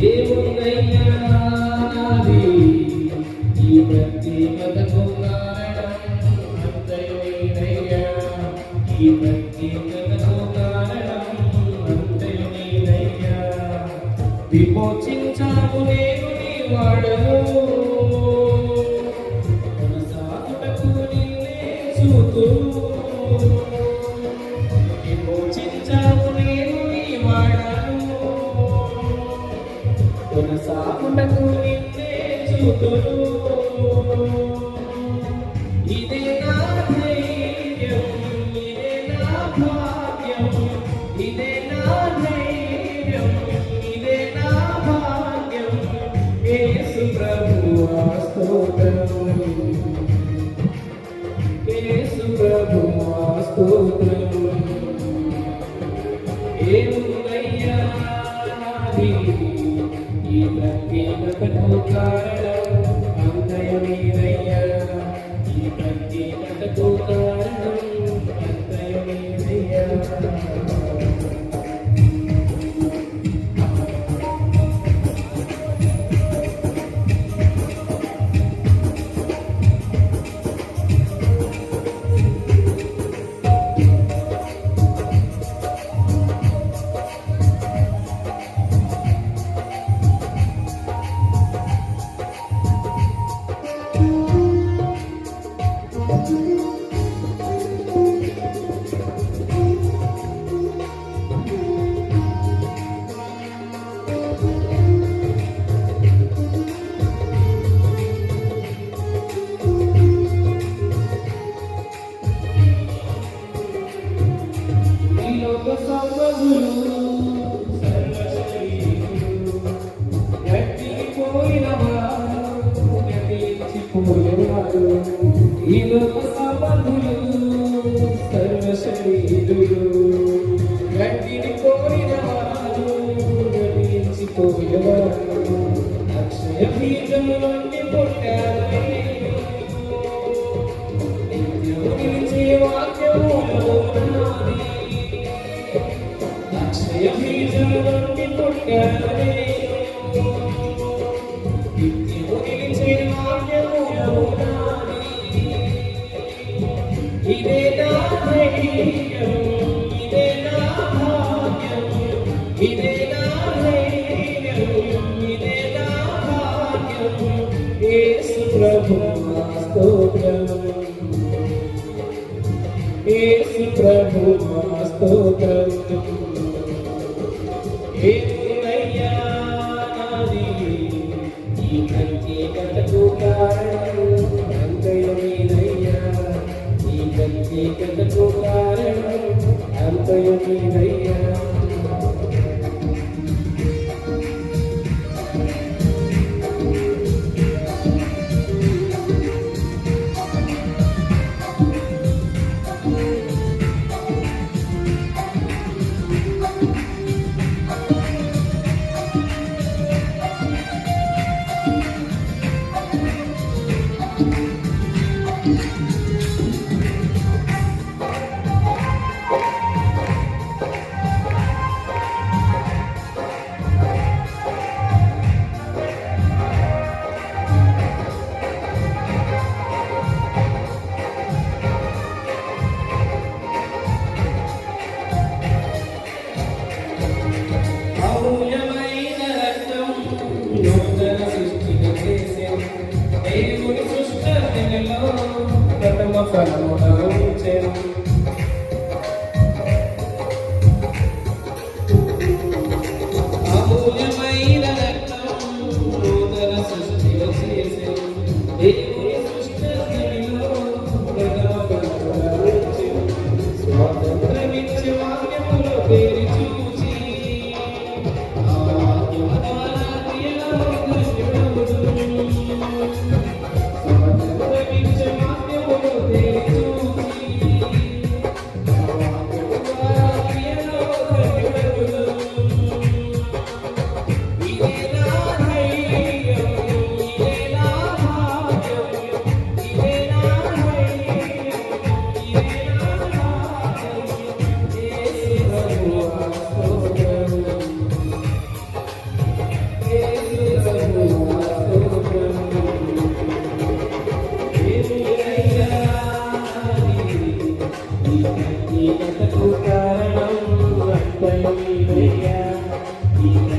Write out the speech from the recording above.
ఏముందయ్యా నాది ఈ ప్రత్యేకతకు కారణం అంతయు నీదయ్యా ఈ ప్రత్యేకతకు కారణం అంతయు నీదయ్యా విమోచించావు నేను నీ వాడను కొనసాగుటకు నిన్నే చూతును విమోచించావు నేను నీ వాడను కొనసాగుటకు నిన్నే చూతును ఇదే నా ధైర్యం ఇదే నా భాగ్యం ఇదే నా ధైర్యం ఇదే నా భాగ్యం యేసు ప్రభువా స్తోత్రం యేసు ప్రభువా స్తోత్రం ఏముందయ్యా నాది ఈ ప్రత్యేకతకు కారణం అంతయు నీదయ్యా ఈ ప్రత్యేకతకు కారణం అంతయు నీదయ్యా ఈ లోక సంబంధులు సర్వశరీరులు గట్టిని కోరిన వారు గతించిపోయేవారు అక్షయ బీజము నుండి పుట్టారు నిత్యము నిలిచే వాక్యములో నాది అక్షయ బీజము నుండి పుట్టారు నిత్యము నిలిచే వాక్యములో ఇదే నా ధైర్యం ఇదే నా భాగ్యం ఇదే నా ధైర్యం ఇదే నా భాగ్యం యేసు ప్రభువా స్తోత్రం యేసు ప్రభువా స్తోత్రం ఏముందయ్యా నాది ఈ ప్రత్యేకతకు కారణం అంతయు నీదయ్యా ఈ ప్రత్యేకతకు కారణం అంతయు నీదయ్యా దేవుని సృష్టిలో ప్రథమ ఫలముగా ఉంచెను అమూల్యమైన రక్తం నూతన సృష్టిలో చేసెను దేవుని సృష్టిలో ప్రథమ ఫలముగా ఉంచెను స్వాతంత్రమిచ్చే వాక్యములో పేరు చూచి ఆ వాక్యము ద్వారా క్రియలో ధన్యుడవుదును. ఈ